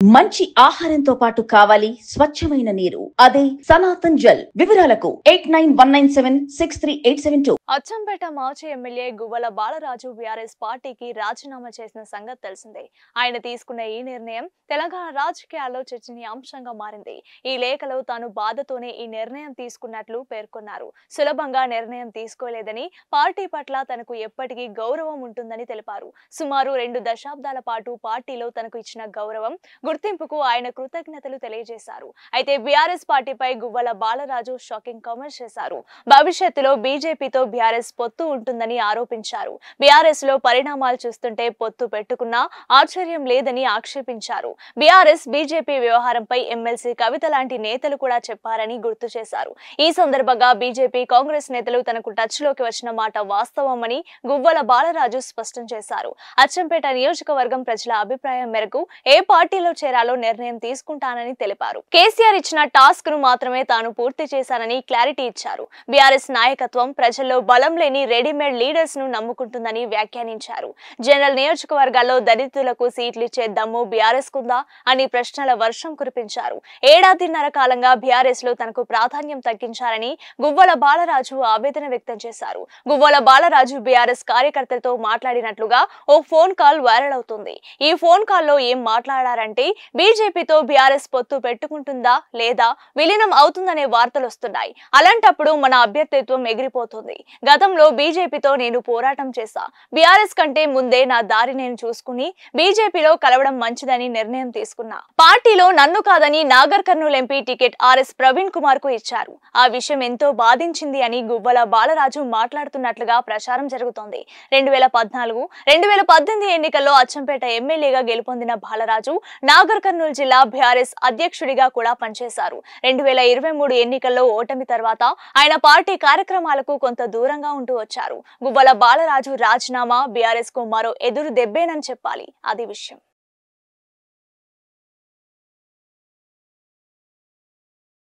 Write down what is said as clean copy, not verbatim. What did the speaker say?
మంచి ఆహారంతో పాటు కావాలి స్వచ్ఛమైన నీరు. అదే సనాతన్ జల్. వివరాలకు 8919763872. అచ్చంపేట మాజీ ఎమ్మెల్యే గువ్వల బాలరాజు బీఆర్ఎస్ పార్టీకి రాజీనామా చేసిన సంగతి తెలిసిందే. ఆయన తీసుకున్న ఈ నిర్ణయం తెలంగాణ రాజకీయాల్లో చర్చనీయాంశంగా మారింది. ఈ లేఖలో తాను బాధతోనే ఈ నిర్ణయం తీసుకున్నట్లు పేర్కొన్నారు. సులభంగా నిర్ణయం తీసుకోలేదని, పార్టీ పట్ల తనకు ఎప్పటికీ గౌరవం ఉంటుందని తెలిపారు. సుమారు 2 దశాబ్దాల పాటు పార్టీలో తనకు ఇచ్చిన గౌరవం, గుర్తింపుకు ఆయన కృతజ్ఞతలు తెలియజేశారు. అయితే బీఆర్ఎస్ పార్టీపై గువ్వల బాలరాజు షాకింగ్ కామెంట్స్ చేశారు. భవిష్యత్తులో బీజేపీతో బీఆర్ఎస్ పొత్తు ఉంటుందని ఆరోపించారు. బీఆర్ఎస్ లో పరిణామాలు చూస్తుంటే పొత్తు పెట్టుకున్నా ఆశ్చర్యం లేదని ఆక్షేపించారు. బీఆర్ఎస్ బీజేపీ వ్యవహారంపై ఎమ్మెల్సీ కవిత లాంటి నేతలు కూడా చెప్పారని గుర్తు చేశారు. ఈ సందర్భంగా బీజేపీ కాంగ్రెస్ నేతలు తనకు టచ్ లోకి వచ్చిన మాట వాస్తవమని గువ్వల బాలరాజు స్పష్టం చేశారు. అచ్చంపేట నియోజకవర్గం ప్రజల అభిప్రాయం మేరకు ఏ పార్టీలో చేరాలో నిర్ణయం తీసుకుంటానని తెలిపారు. కేసీఆర్ ఇచ్చిన టాస్క్ ను మాత్రమే తాను పూర్తి చేశానని క్లారిటీ ఇచ్చారు. బీఆర్ఎస్ నాయకత్వం ప్రజల్లో బలం లేని రెడీమేడ్ లీడర్స్ ను నమ్ముకుంటుందని వ్యాఖ్యానించారు. జనరల్ నియోజకవర్గాల్లో దళితులకు సీట్లు ఇచ్చే దమ్ము బీఆర్ఎస్ కుందా అని ప్రశ్నల వర్షం కురిపించారు. ఏడాదిన్నర కాలంగా బీఆర్ఎస్ లో తనకు ప్రాధాన్యం తగ్గించారని గువ్వల బాలరాజు ఆవేదన వ్యక్తం చేశారు. గువ్వల బాలరాజు బీఆర్ఎస్ కార్యకర్తలతో మాట్లాడినట్లుగా ఓ ఫోన్ కాల్ వైరల్ అవుతుంది. ఈ ఫోన్ కాల్ లో ఏం మాట్లాడారంటే బీజేపీతో బీఆర్ఎస్ పొత్తు పెట్టుకుంటుందా లేదా విలీనం అవుతుందనే వార్తలు వస్తున్నాయి. అలాంటప్పుడు మన అభ్యర్థిత్వం ఎగిరిపోతుంది. గతంలో బీజేపీతో నేను పోరాటం చేశా. బీఆర్ఎస్ కంటే ముందే నా దారి నేను చూసుకుని బీజేపీలో కలవడం మంచిదని నిర్ణయం తీసుకున్నా. పార్టీలో నన్ను కాదని Nagar Kurnool MP ticket RS Praveen Kumar కు ఇచ్చారు. ఆ విషయం ఎంతో బాధించింది అని గువ్వల బాలరాజు మాట్లాడుతున్నట్లుగా ప్రచారం జరుగుతోంది. 2014-2018 ఎన్నికల్లో అచ్చంపేట ఎమ్మెల్యేగా గెలుపొందిన బాలరాజు నాగర్ కర్నూల్ జిల్లా బీఆర్ఎస్ అధ్యక్షుడిగా కూడా పనిచేశారు. 2023 ఎన్నికల్లో ఓటమి తర్వాత ఆయన పార్టీ కార్యక్రమాలకు కొంత దూరంగా ఉంటూ వచ్చారు. గువ్వల బాలరాజు రాజీనామా బీఆర్ఎస్ కు మరో ఎదురు దెబ్బేనని చెప్పాలి. అది విషయం.